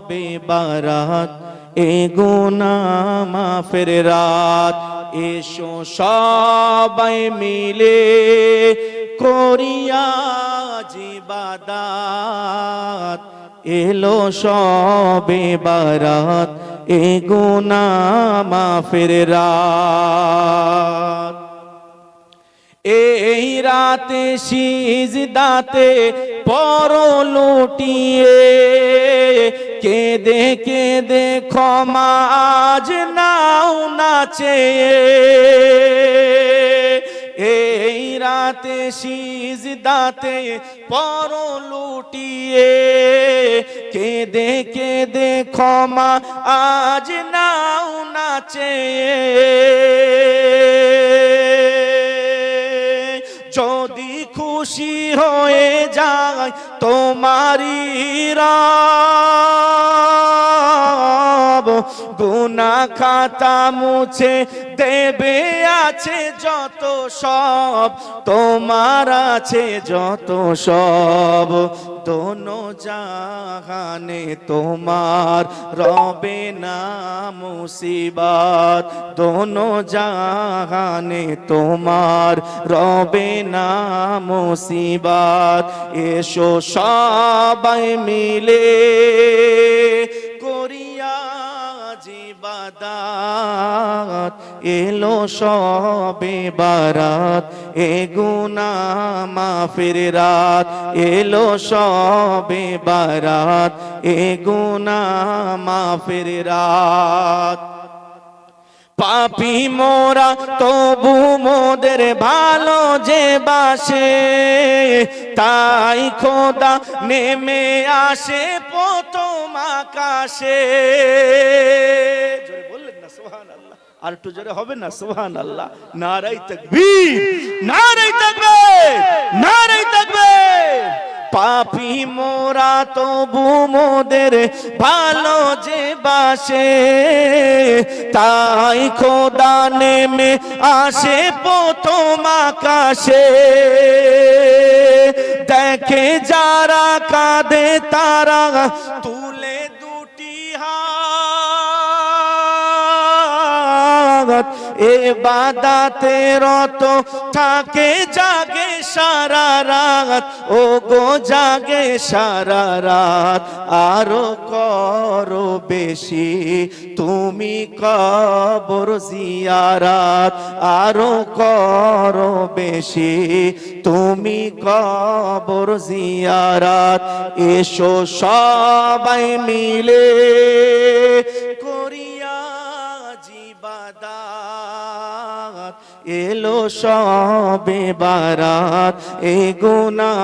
সবে বারাত এ গুনাহ মাফের রাত। এসো সবাই মিলে করিয়া ইবাদত, এলো সবে বারাত এ গুনাহ মাফের রাত। এই রাতে সিজদাতে পড়ো লুটিয়ে, কেঁদে কেঁদে ক্ষমা আজ নাও না চেয়ে। এই রাতে সিজদাতে পড়ো লুটিয়ে, কেঁদে কেঁদে ক্ষমা আজ নাও না চেয়ে। যদি খুশি হয়ে যায় তোমারি রব, গুনাহ খাতা মুছে দেবে আছে যত সব, তোমার আছে যত সব। দোনো জাহানে তোমার রবে না মুসিবত, দোনো জাহানে তোমার রবে না মুসিবত। এসো সবাই মিলে করিয়া ইবাদত, এলো সবে বারাত এ গুনাহ মাফের রাত, এলো সবে বারাত এ গুনাহ মাফের রাত। পাপী মোরা তবু মোদের ভালো যে বাসে, তাই খোদা নেমে আসে প্রথম আকাশে। জোরে বললেন না সুবহানাল্লাহ? আর একটু জোরে হবে না সুবহানাল্লাহ? নারায়ে তাকবীর, নারায়ে তাকবীর, নারায়ে তাকবীর। পাপী মোরা তবু মোদের ভালো যে বাসে, তাই খোদা নেমে আসে প্রথম আকাশে। দেখে যারা কাঁদে তারা তুলে দুটি হাত, ইবাদতে রত থাকে জাগে সারা রাত, ও গো জাগে সারা রাত। আরো করো বেশি তুমি কবর জিয়ারাত, আরো করো বেশি তুমি কবর জিয়ারাত। এসো সবাই মিলে করিয়া ইবাদত, এলো সবে বারাত এ গুনাহ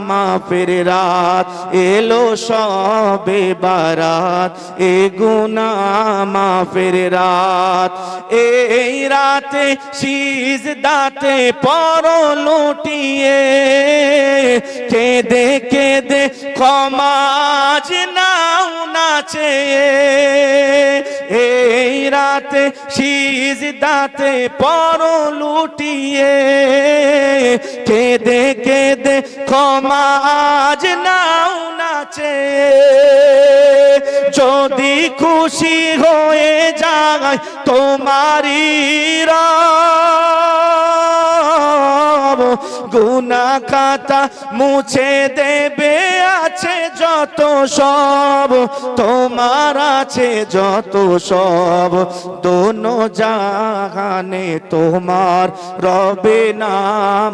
মাফের রাত, এলো সবে বারাত এ গুনাহ মাফের রাত। এই রাতে সিজদাতে পড়ো লুটিয়ে, কেঁদে কেঁদে ক্ষমা আজ নাও না চেয়ে। এই রাতে সিজদাতে পড়ো লুটিয়ে, কেঁদে কেঁদে ক্ষমা আজ নাও না চেয়ে। যদি খুশি হয়ে যায় তোমারি রব, গুনাহ খাতা মুছে দেবে আছে যত সব, তোমার আছে যত সব। দোনো জাহানে তোমার রবে না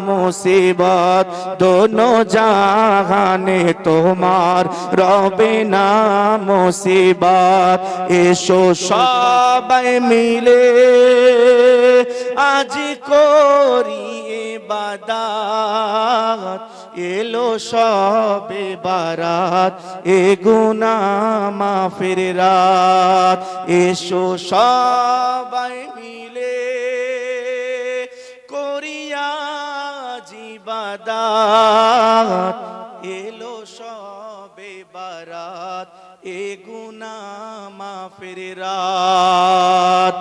মুসিবত, দোনো জাহানে তোমার রবে না মুসিবত। এসো সবাই মিলে আজ করি ইবাদত, এলো সবে বারাত এ গুনাহ মাফের রাত। এসো সবাই মিলে করিয়া ইবাদত, এলো সবে বারাত এ গুনাহ মাফের রাত।